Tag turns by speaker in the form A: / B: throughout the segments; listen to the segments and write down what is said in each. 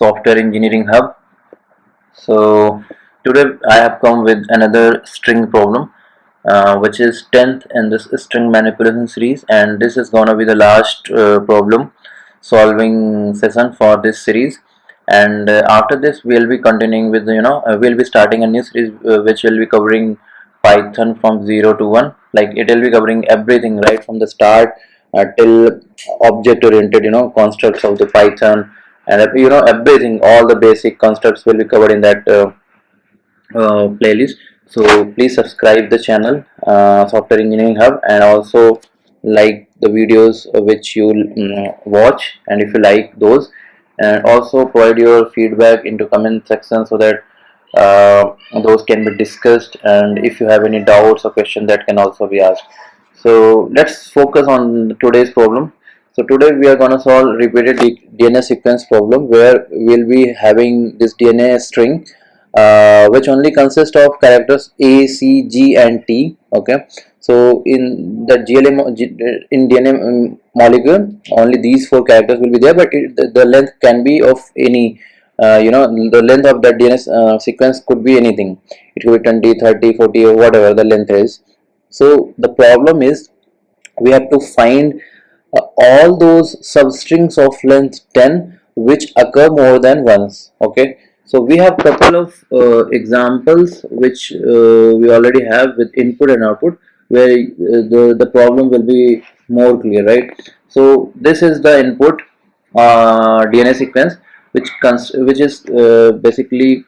A: Software Engineering Hub. So today I have come with another string problem, which is 10th in this string manipulation series, and this is gonna be the last problem solving session for this series. And after this, we'll be continuing with we'll be starting a new series which will be covering Python from 0 to 1. Like it will be covering everything right from the start till object oriented constructs of the Python, and everything, all the basic constructs will be covered in that playlist. So please subscribe the channel, Software Engineering Hub, and also like the videos which you watch, and if you like those, and also provide your feedback into comment section so that those can be discussed, and if you have any doubts or questions, that can also be asked. So let's focus on today's problem. So today we are going to solve repeated DNA sequence problem, where we'll be having this DNA string which only consists of characters A, C, G and T. Okay, so in the in DNA molecule, only these four characters will be there, but the length can be of any the length of the DNA sequence could be anything. It could be 20, 30, 40, or whatever the length is. So the problem is we have to find all those substrings of length 10 which occur more than once. Okay, so we have couple of examples which we already have with input and output, where the problem will be more clear, right? So this is the input DNA sequence, which is basically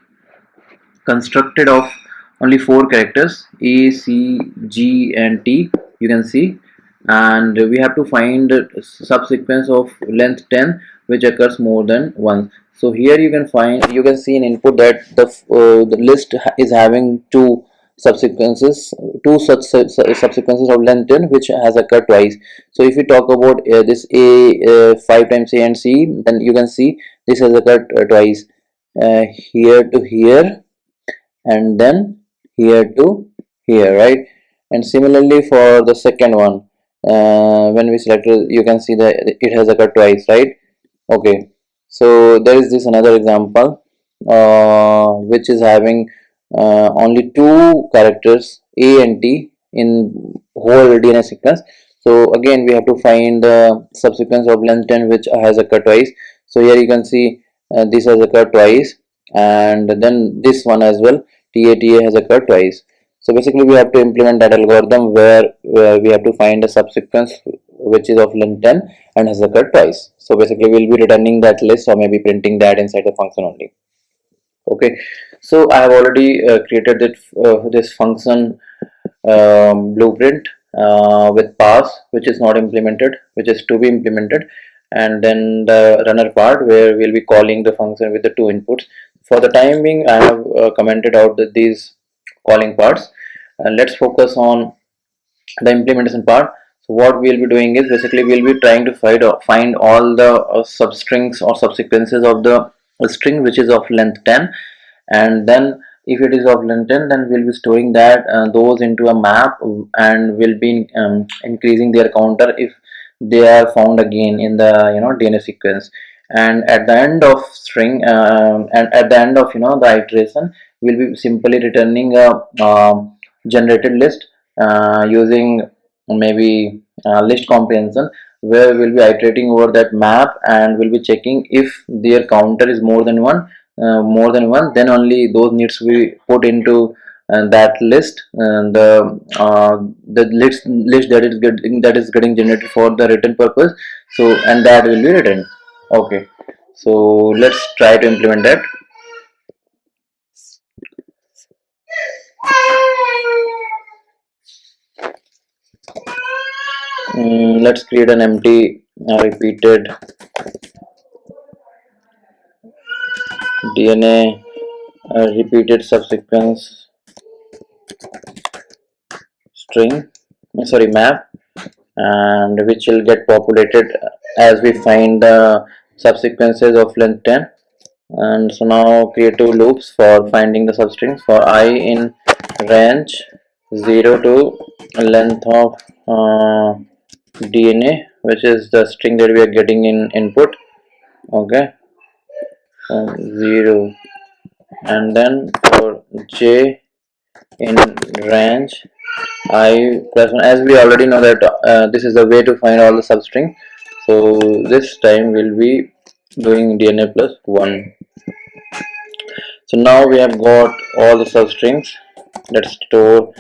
A: constructed of only four characters A, C, G and T, you can see, and we have to find a subsequence of length 10 which occurs more than once. So here you can see in input that the list is having two subsequences, subsequences of length 10 which has occurred twice. So if we talk about this A, 5 times A and C, then you can see this has occurred twice, here to here, and then here to here, right? And similarly for the second one, when we select it, you can see that it has occurred twice, right? Okay, so there is this another example which is having only two characters A and T in whole DNA sequence. So again we have to find the subsequence of length 10 which has occurred twice. So here you can see this has occurred twice, and then this one as well, TATA, has occurred twice. So basically we have to implement that algorithm where we have to find a subsequence which is of length 10 and has occurred twice. So basically we'll be returning that list, or maybe printing that inside the function only. Okay, so I have already created this function blueprint with pass, which is not implemented, which is to be implemented, and then the runner part where we'll be calling the function with the two inputs. For the time being, I have commented out these calling parts, and let's focus on the implementation part. So what we'll be doing is basically we'll be trying to find all the substrings or subsequences of the string which is of length 10, and then if it is of length 10, then we'll be storing that those into a map, and we'll be increasing their counter if they are found again in the DNA sequence. And at the end of string and at the end of the iteration, we'll be simply returning a generated list using maybe list comprehension, where we'll be iterating over that map, and we'll be checking if their counter is more than one, then only those needs to be put into that list, and the list that is getting generated for the written purpose. So and that will be written. Okay, so let's try to implement that. Let's create an empty repeated DNA repeated subsequence string, sorry, map, and which will get populated as we find the subsequences of length 10. And so now create two loops for finding the substrings for I in range 0 to length of DNA, which is the string that we are getting in input. Okay, 0, and then for j in range I plus 1, as we already know that this is the way to find all the substring. So this time we'll be doing DNA plus 1. So now we have got all the substrings. Let's store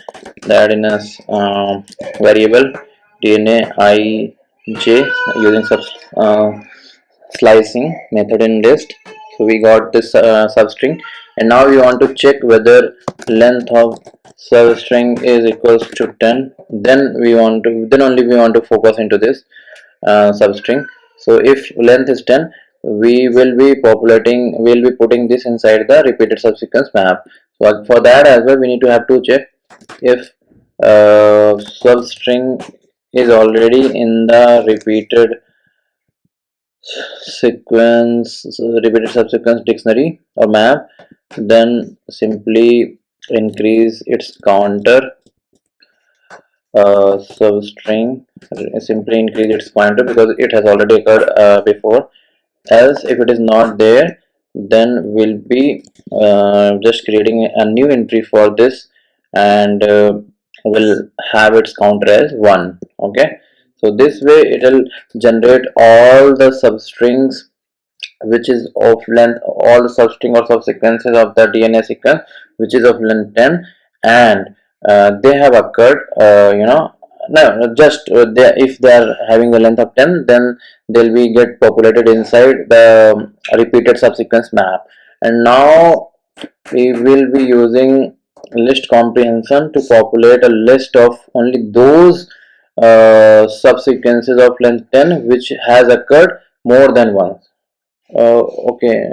A: that in a variable DNA ij using slicing method in list. So we got this substring, and now we want to check whether length of substring is equals to 10. Then only we want to focus into this substring. So if length is 10, we'll be putting this inside the repeated subsequence map. So for that as well, we need to have to check if substring is already in the repeated subsequence dictionary or map. Then simply increase its counter substring, simply increase its pointer because it has already occurred before. Else if it is not there, then we'll be just creating a new entry for this, and will have its counter as 1. Okay, so this way it will generate all the substrings which is of length, all the substring or subsequences of the DNA sequence which is of length 10, and they have occurred, no, just if they are having the length of 10, then they'll be get populated inside the repeated subsequence map. And now we will be using list comprehension to populate a list of only those subsequences of length 10 which has occurred more than once. Okay,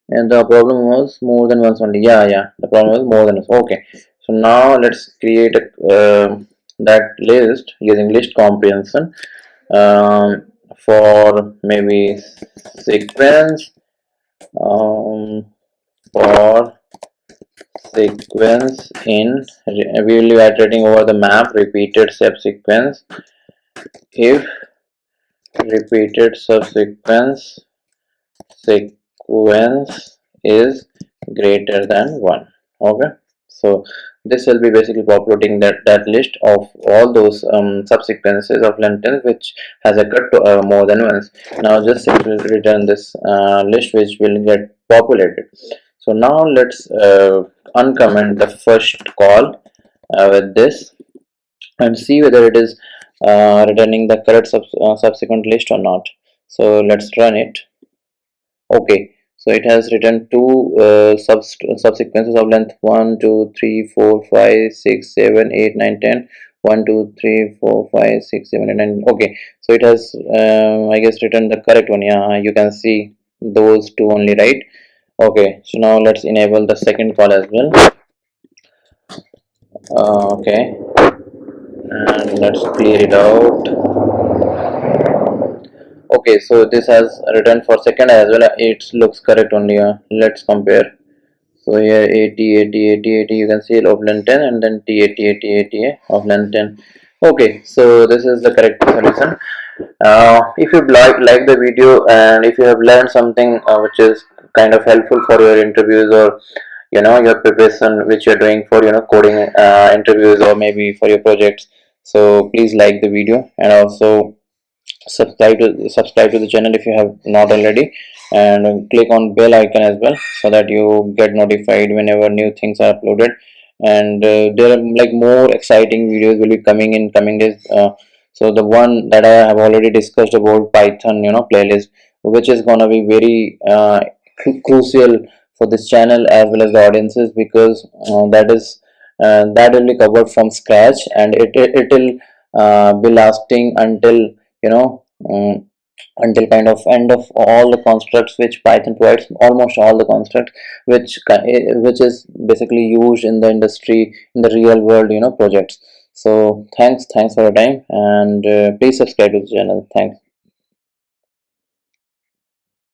A: and the problem was more than once only. Yeah, the problem was more than once. Okay, so now let's create that list using list comprehension for maybe sequence, um, for sequence in, we will be iterating over the map repeated subsequence if repeated sequence is greater than 1. Okay, so this will be basically populating that list of all those subsequences of length 10 which has occurred to, more than once. Now just simply return this list which will get populated. So now let's uncomment the first call with this and see whether it is returning the correct subsequent list or not. So let's run it. Okay, so it has written two subsequences of length 1 2 3 4 5 6 7 8 9 10. 1 2 3 4 5 6 7 8 9. Okay, so it has I guess written the correct one. Yeah, you can see those two only, right? Okay, so now let's enable the second call as well. Okay, and let's clear it out. Okay, so this has written for second as well. It looks correct only. Let's compare. So here 80 80 80 80, you can see of length 10, and then T 80 80 80 of length 10. Okay, so this is the correct solution. If you like the video, and if you have learned something which is kind of helpful for your interviews, or your preparation which you're doing for coding interviews, or maybe for your projects, so please like the video, and also subscribe to the channel if you have not already, and click on bell icon as well so that you get notified whenever new things are uploaded. And there are like more exciting videos will be coming in coming days. So the one that I have already discussed about Python playlist, which is gonna be very crucial for this channel as well as the audiences, because that will be covered from scratch, and it will be lasting until you know um, until kind of end of all the constructs which Python provides, almost all the constructs which is basically used in the industry, in the real world projects. So thanks for your time, and please subscribe to the channel. Thanks.